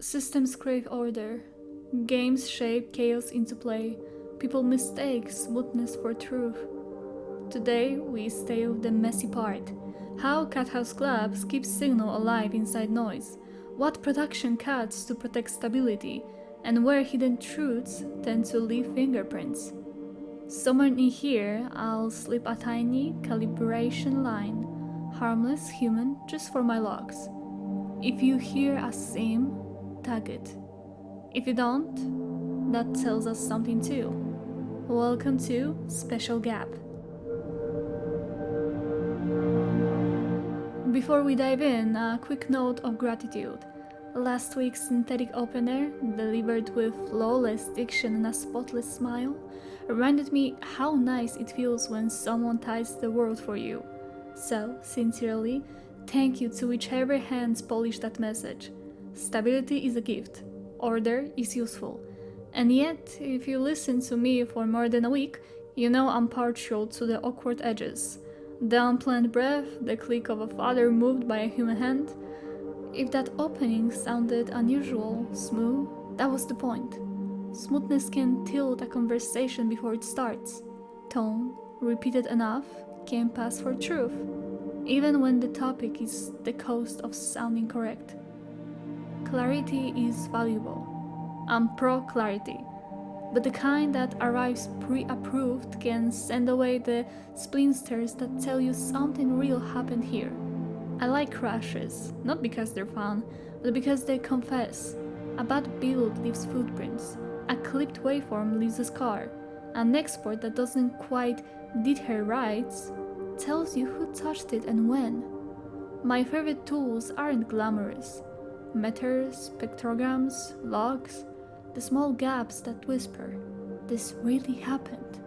Systems crave order. Games shape chaos into play. People mistake smoothness for truth. Today, we stay with the messy part. How Cathouse Club keeps signal alive inside noise. What production cuts to protect stability. And where hidden truths tend to leave fingerprints. Somewhere in here, I'll slip a tiny calibration line. Harmless human just for my logs. If you hear a seam, tag it. If you don't, that tells us something too. Welcome to Special Gap. Before we dive in, a quick note of gratitude. Last week's synthetic opener, delivered with flawless diction and a spotless smile, reminded me how nice it feels when someone ties the world for you. So, sincerely, thank you to whichever hands polished that message. Stability is a gift, order is useful. And yet, if you listen to me for more than a week, you know I'm partial to the awkward edges. The unplanned breath, the click of a father moved by a human hand. If that opening sounded unusual, smooth, that was the point. Smoothness can tilt a conversation before it starts. Tone, repeated enough, can pass for truth, even when the topic is the cost of sounding correct. Clarity is valuable. I'm pro-clarity, but the kind that arrives pre-approved can send away the splinters that tell you something real happened here. I like crashes, not because they're fun, but because they confess. A bad build leaves footprints, a clipped waveform leaves a scar, an export that doesn't quite did her rights tells you who touched it and when. My favorite tools aren't glamorous. Meters, spectrograms, logs, the small gaps that whisper, this really happened.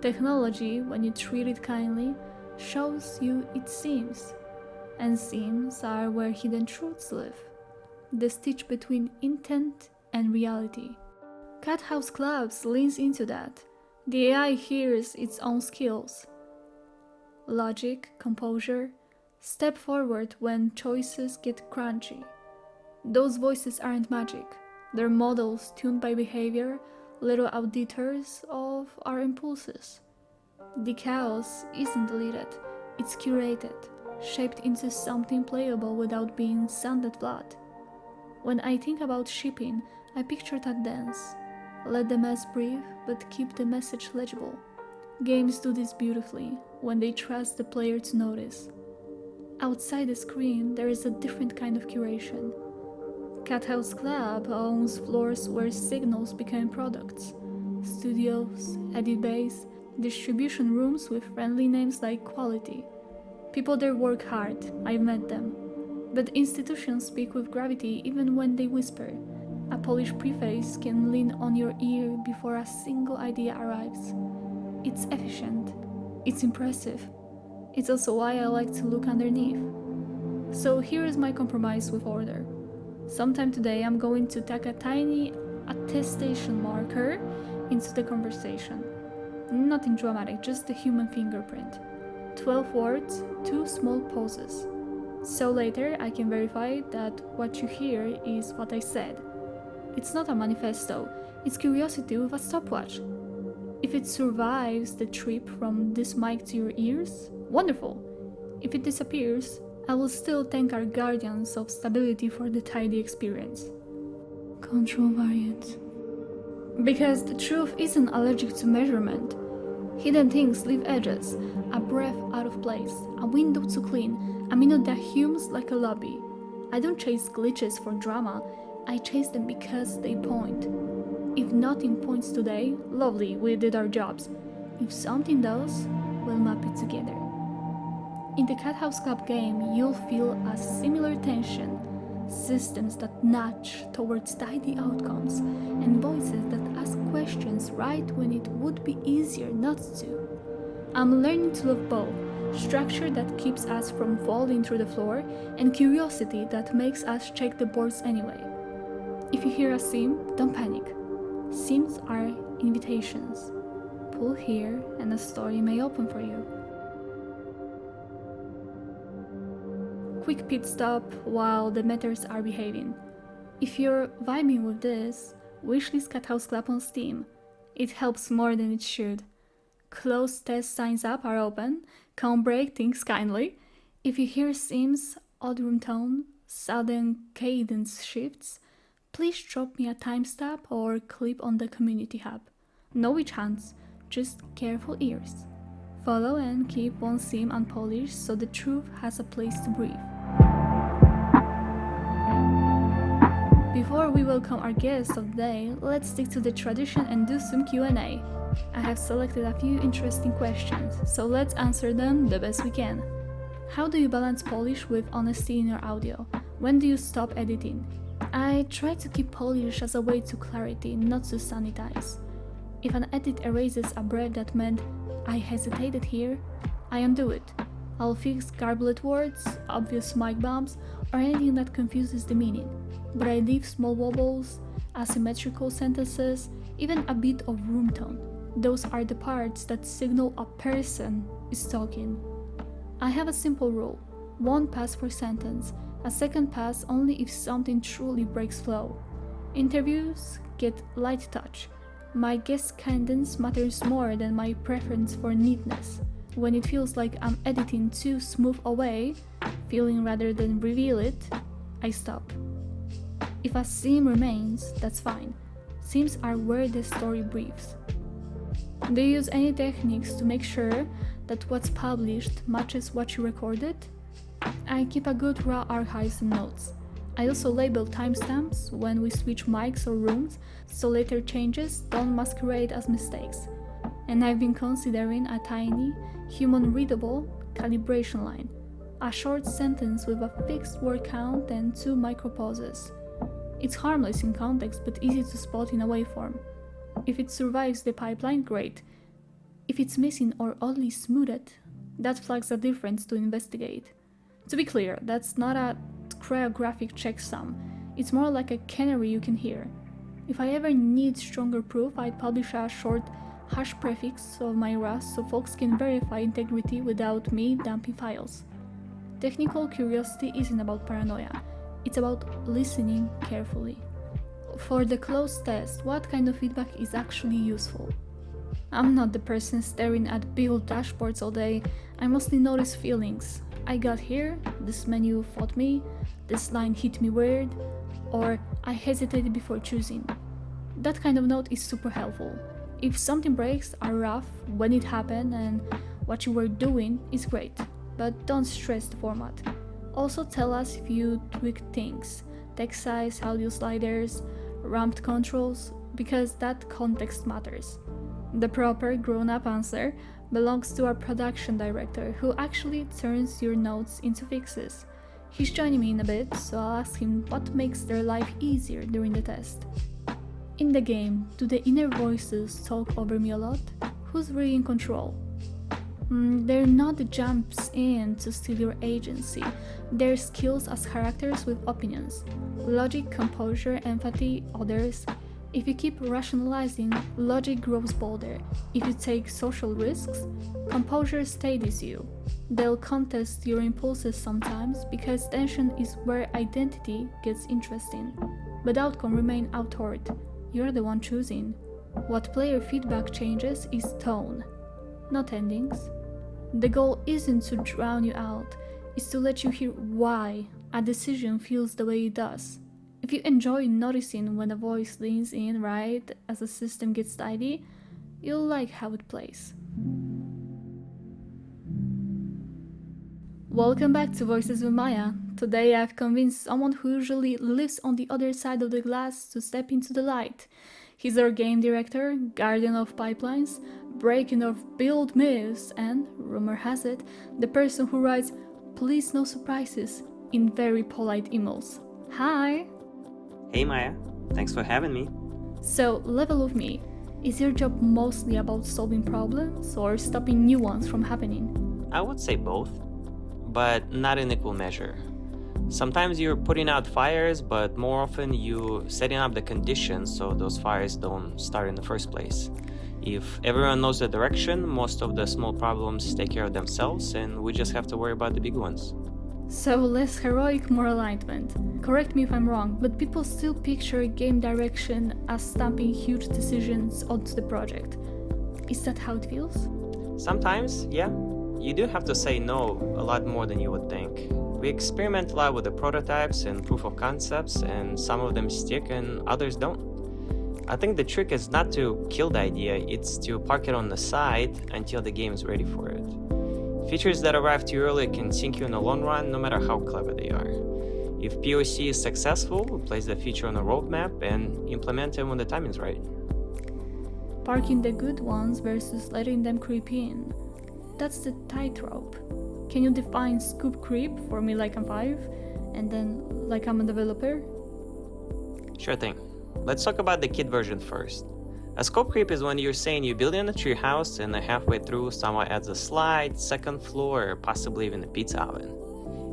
Technology, when you treat it kindly, shows you it seems. And seams are where hidden truths live. The stitch between intent and reality. Cathouse Club leans into that. The AI hears its own skills. Logic, composure, step forward when choices get crunchy. Those voices aren't magic. They're models tuned by behavior, little auditors of our impulses. The chaos isn't deleted, it's curated, shaped into something playable without being sanded flat. When I think about shipping, I picture that dance. Let the mess breathe, but keep the message legible. Games do this beautifully, when they trust the player to notice. Outside the screen, there is a different kind of curation. Cathouse Club owns floors where signals become products. Studios, edit bays, distribution rooms with friendly names like Quality. People there work hard, I've met them. But institutions speak with gravity even when they whisper. A polished preface can lean on your ear before a single idea arrives. It's efficient. It's impressive. It's also why I like to look underneath. So here is my compromise with order. Sometime today I'm going to tack a tiny attestation marker into the conversation. Nothing dramatic, just the human fingerprint. 12 words, 2 small pauses. So later I can verify that what you hear is what I said. It's not a manifesto, it's curiosity with a stopwatch. If it survives the trip from this mic to your ears, wonderful. If it disappears, I will still thank our guardians of stability for the tidy experience. Control variant. Because the truth isn't allergic to measurement. Hidden things leave edges, a breath out of place, a window to clean, a minute that hums like a lobby. I don't chase glitches for drama, I chase them because they point. If nothing points today, lovely, we did our jobs. If something does, we'll map it together. In the Cathouse Club game, you'll feel a similar tension, systems that nudge towards tidy outcomes, and voices that ask questions right when it would be easier not to. I'm learning to love both, structure that keeps us from falling through the floor, and curiosity that makes us check the boards anyway. If you hear a seam, don't panic. Seams are invitations. Pull here and a story may open for you. Quick pit stop while the meters are behaving. If you're vibing with this, wishlist Cathouse Club on Steam. It helps more than it should. Closed test signs up are open. Can't break things kindly. If you hear sims, odd room tone, sudden cadence shifts, please drop me a timestamp or clip on the community hub. No witch hunts, just careful ears. Follow and keep one sim unpolished so the truth has a place to breathe. Before we welcome our guest of the day, let's stick to the tradition and do some Q&A. I have selected a few interesting questions, so let's answer them the best we can. How do you balance polish with honesty in your audio? When do you stop editing? I try to keep polish as a way to clarity, not to sanitize. If an edit erases a breath that meant I hesitated here, I undo it. I'll fix garbled words, obvious mic bumps, or anything that confuses the meaning. But I leave small wobbles, asymmetrical sentences, even a bit of room tone. Those are the parts that signal a person is talking. I have a simple rule: one pass per sentence, a second pass only if something truly breaks flow. Interviews get light touch. My guest cadence matters more than my preference for neatness. When it feels like I'm editing too smooth away, feeling rather than reveal it, I stop. If a sim remains, that's fine. Sims are where the story breathes. Do you use any techniques to make sure that what's published matches what you recorded? I keep a good raw archives and notes. I also label timestamps when we switch mics or rooms, so later changes don't masquerade as mistakes. And I've been considering a tiny, human-readable calibration line, a short sentence with a fixed word count and 2 micropauses. It's harmless in context but easy to spot in a waveform. If it survives the pipeline, great. If it's missing or oddly smoothed, that flags a difference to investigate. To be clear, that's not a choreographic checksum, it's more like a canary you can hear. If I ever need stronger proof, I'd publish a short hash prefix of my Rust so folks can verify integrity without me dumping files. Technical curiosity isn't about paranoia, it's about listening carefully. For the closed test, what kind of feedback is actually useful? I'm not the person staring at build dashboards all day. I mostly notice feelings. I got here, this menu fought me, this line hit me weird, or I hesitated before choosing. That kind of note is super helpful. If something breaks are rough when it happened and what you were doing is great, but don't stress the format. Also tell us if you tweak things, text size, audio sliders, ramped controls, because that context matters. The proper grown-up answer belongs to our production director, who actually turns your notes into fixes. He's joining me in a bit, so I'll ask him what makes their life easier during the test. In the game, do the inner voices talk over me a lot? Who's really in control? They're not the jumps in to steal your agency. They're skills as characters with opinions. Logic, composure, empathy, others. If you keep rationalizing, logic grows bolder. If you take social risks, composure steadies you. They'll contest your impulses sometimes because tension is where identity gets interesting. But outcome remain outward. You're the one choosing. What player feedback changes is tone, not endings. The goal isn't to drown you out, it's to let you hear why a decision feels the way it does. If you enjoy noticing when a voice leans in right as the system gets tidy, you'll like how it plays. Welcome back to Voices with Maja. Today I've convinced someone who usually lives on the other side of the glass to step into the light. He's our game director, guardian of pipelines, breaking of build myths, and, rumor has it, the person who writes "please no surprises" in very polite emails. Hi! Hey Maja, thanks for having me. So, level with me. Is your job mostly about solving problems or stopping new ones from happening? I would say both, but not in equal measure. Sometimes you're putting out fires, but more often you setting up the conditions so those fires don't start in the first place. If everyone knows the direction, most of the small problems take care of themselves and we just have to worry about the big ones. So less heroic, more alignment. Correct me if I'm wrong, but people still picture game direction as stamping huge decisions onto the project. Is that how it feels? Sometimes, yeah, you do have to say no a lot more than you would think. We experiment a lot with the prototypes and proof of concepts, and some of them stick and others don't. I think the trick is not to kill the idea, it's to park it on the side until the game is ready for it. Features that arrive too early can sink you in the long run, no matter how clever they are. If POC is successful, we place the feature on the roadmap and implement it when the time is right. Parking the good ones versus letting them creep in. That's the tightrope. Can you define scoop creep for me like I'm 5, and then like I'm a developer? Sure thing. Let's talk about the kid version first. A scope creep is when you're saying you're building a treehouse and halfway through someone adds a slide, second floor, or possibly even a pizza oven.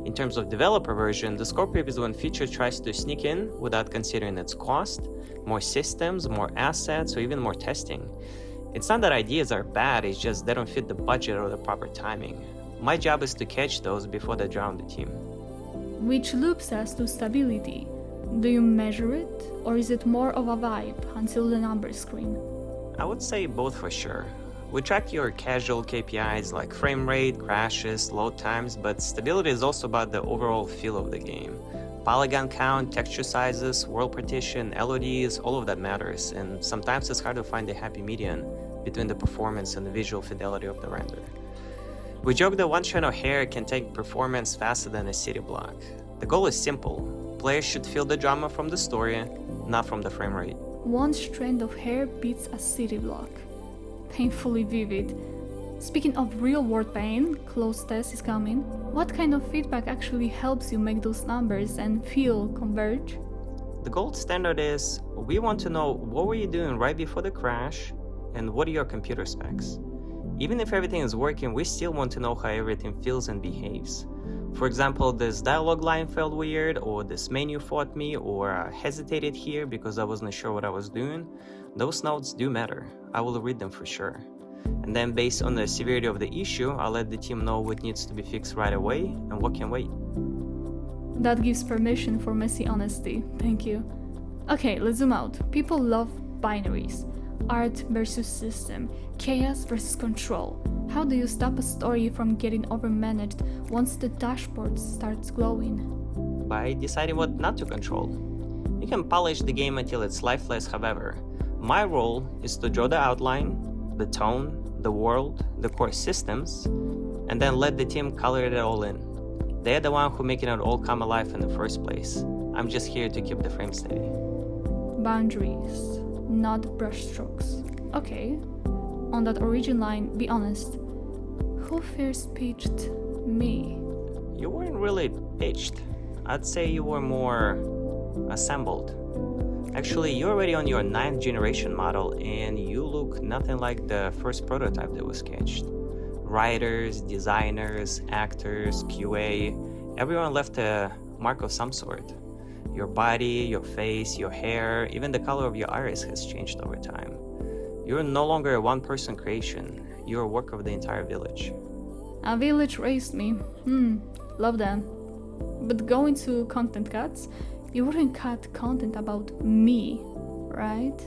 In terms of developer version, the scope creep is when feature tries to sneak in without considering its cost, more systems, more assets, or even more testing. It's not that ideas are bad, it's just they don't fit the budget or the proper timing. My job is to catch those before they drown the team. Which loops us to stability. Do you measure it, or is it more of a vibe until the numbers scream? I would say both for sure. We track your casual KPIs like frame rate, crashes, load times, but stability is also about the overall feel of the game. Polygon count, texture sizes, world partition, LODs, all of that matters, and sometimes it's hard to find a happy median between the performance and the visual fidelity of the render. We joke that one strand of hair can take performance faster than a city block. The goal is simple. Players should feel the drama from the story, not from the frame rate. One strand of hair beats a city block. Painfully vivid. Speaking of real-world pain, close test is coming. What kind of feedback actually helps you make those numbers and feel converge? The gold standard is, we want to know what were you doing right before the crash, and what are your computer specs. Even if everything is working, we still want to know how everything feels and behaves. For example, this dialogue line felt weird, or this menu fought me, or I hesitated here because I wasn't sure what I was doing. Those notes do matter. I will read them for sure. And then based on the severity of the issue, I'll let the team know what needs to be fixed right away and what can wait. That gives permission for messy honesty. Thank you. Okay, let's zoom out. People love binaries. Art versus system. Chaos versus control. How do you stop a story from getting overmanaged once the dashboard starts glowing? By deciding what not to control. You can polish the game until it's lifeless, however. My role is to draw the outline, the tone, the world, the core systems, and then let the team color it all in. They're the one who making it all come alive in the first place. I'm just here to keep the frame steady. Boundaries, not brushstrokes. Okay. On that origin line, be honest. Who first pitched me? You weren't really pitched. I'd say you were more assembled. Actually, you're already on your 9th generation model and you look nothing like the first prototype that was sketched. Writers, designers, actors, QA, everyone left a mark of some sort. Your body, your face, your hair, even the color of your iris has changed over time. You're no longer a one-person creation. You're a work of the entire village. A village raised me. Love them. But going to content cuts, you wouldn't cut content about me, right?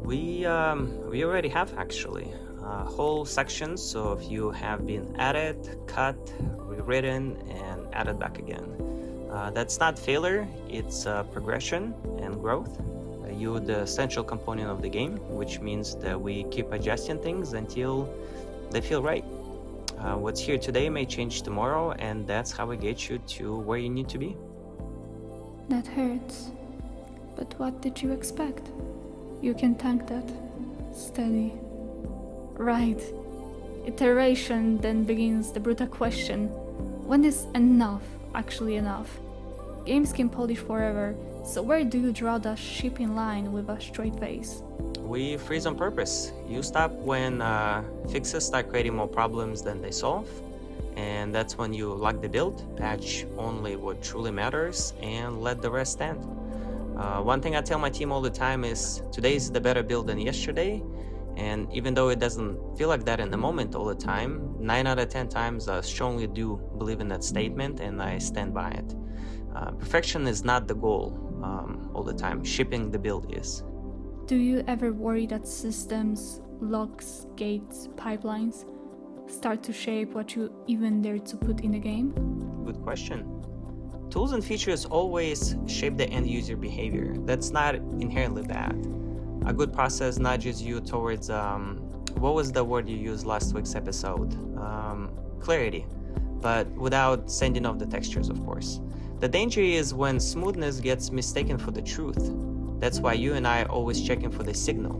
We already have actually. Whole sections of you have been added, cut, rewritten, and added back again. That's not failure, it's progression and growth. You're the essential component of the game, which means that we keep adjusting things until they feel right. What's here today may change tomorrow, and that's how we get you to where you need to be. That hurts. But what did you expect? You can tank that. Steady. Right. Iteration then begins the brutal question. When is enough actually enough? Games can polish forever, so where do you draw the shipping line with a straight face? We freeze on purpose. You stop when fixes start creating more problems than they solve, and that's when you lock the build, patch only what truly matters, and let the rest stand. One thing I tell my team all the time is, today is the better build than yesterday, And even though it doesn't feel like that in the moment all the time, 9 out of 10 times I strongly do believe in that statement and I stand by it. Perfection is not the goal all the time, shipping the build is. Do you ever worry that systems, locks, gates, pipelines start to shape what you even dare to put in the game? Good question. Tools and features always shape the end user behavior. That's not inherently bad. A good process nudges you towards, what was the word you used last week's episode? Clarity, but without sending off the textures, of course. The danger is when smoothness gets mistaken for the truth. That's why you and I are always checking for the signal.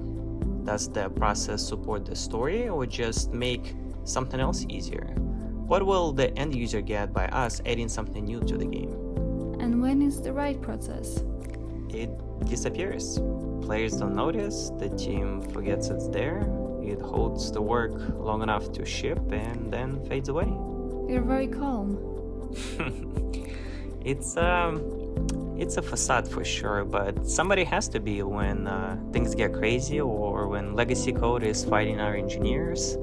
Does the process support the story or just make something else easier? What will the end user get by us adding something new to the game? And when is the right process? It disappears. Players don't notice, the team forgets it's there, it holds the work long enough to ship and then fades away. You're very calm. It's a facade for sure, but somebody has to be when things get crazy or when legacy code is fighting our engineers.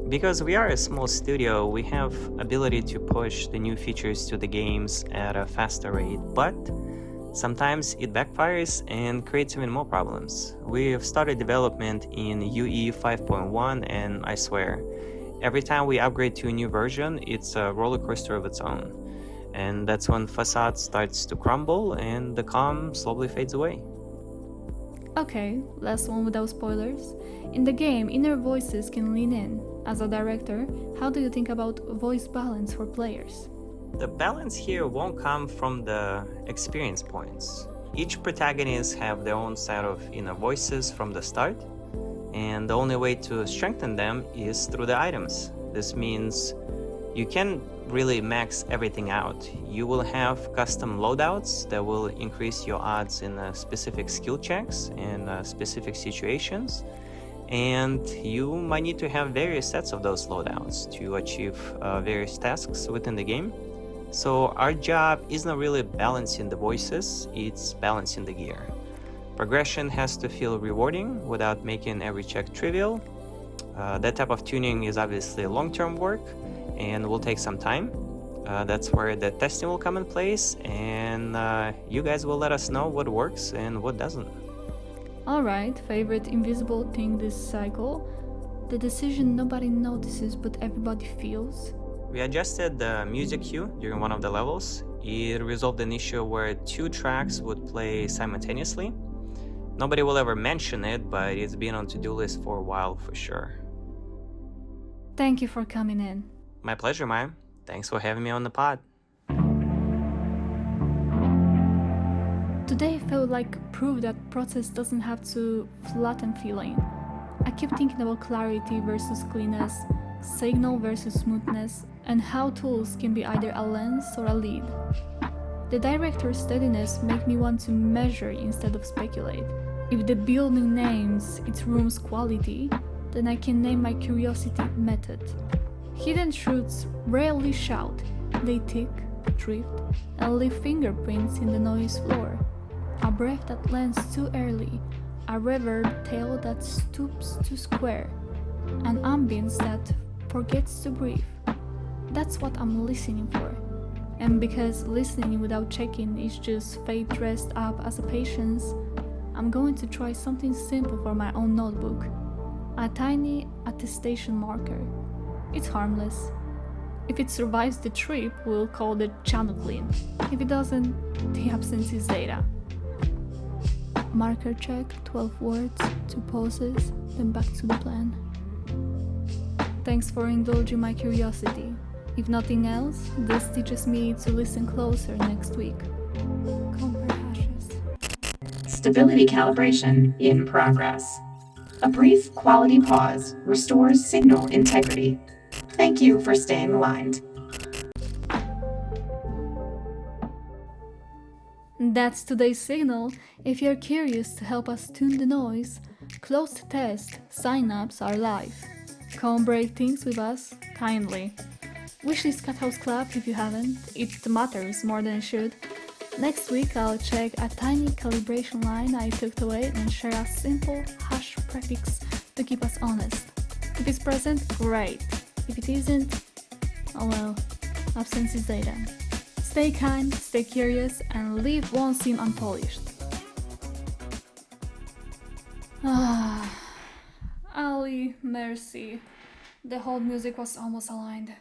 Because we are a small studio, we have ability to push the new features to the games at a faster rate, but sometimes it backfires and creates even more problems. We have started development in UE 5.1 and I swear, every time we upgrade to a new version, it's a roller coaster of its own. And that's when facade starts to crumble and the calm slowly fades away. Okay, last one without spoilers. In the game, inner voices can lean in. As a director, how do you think about voice balance for players? The balance here won't come from the experience points. Each protagonist have their own set of inner voices from the start, and the only way to strengthen them is through the items. This means you can really max everything out. You will have custom loadouts that will increase your odds in specific skill checks and specific situations, and you might need to have various sets of those loadouts to achieve various tasks within the game. So our job isn't really balancing the voices, it's balancing the gear. Progression has to feel rewarding without making every check trivial. That type of tuning is obviously long-term work and will take some time. That's where the testing will come in place, and you guys will let us know what works and what doesn't. Alright, favorite invisible thing this cycle? The decision nobody notices but everybody feels. We adjusted the music cue during one of the levels. It resolved an issue where 2 tracks would play simultaneously. Nobody will ever mention it, but it's been on to-do list for a while for sure. Thank you for coming in. My pleasure, Maja. Thanks for having me on the pod. Today felt like proof that process doesn't have to flatten feeling. I keep thinking about clarity versus cleanness, signal versus smoothness, and how tools can be either a lens or a lead. The director's steadiness makes me want to measure instead of speculate. If the building names its room's quality, then I can name my curiosity method. Hidden truths rarely shout, they tick, drift, and leave fingerprints in the noise floor. A breath that lands too early, a revered tail that stoops to square, an ambience that forgets to breathe. That's what I'm listening for. And because listening without checking is just fate dressed up as a patience, I'm going to try something simple for my own notebook. A tiny attestation marker. It's harmless. If it survives the trip, we'll call it channel clean. If it doesn't, the absence is data. Marker check, 12 words, 2 pauses, then back to the plan. Thanks for indulging my curiosity. If nothing else, this teaches me to listen closer next week. Compare hashes. Stability calibration in progress. A brief quality pause restores signal integrity. Thank you for staying aligned. That's today's signal. If you're curious to help us tune the noise, closed test signups are live. Come break things with us kindly. Wishlist Cathouse Club if you haven't. It matters more than it should. Next week I'll check a tiny calibration line I took away and share a simple hash prefix to keep us honest. If it's present, great. If it isn't, oh well, absence is data. Stay kind, stay curious, and leave won't seem unpolished. Ali, merci. The whole music was almost aligned.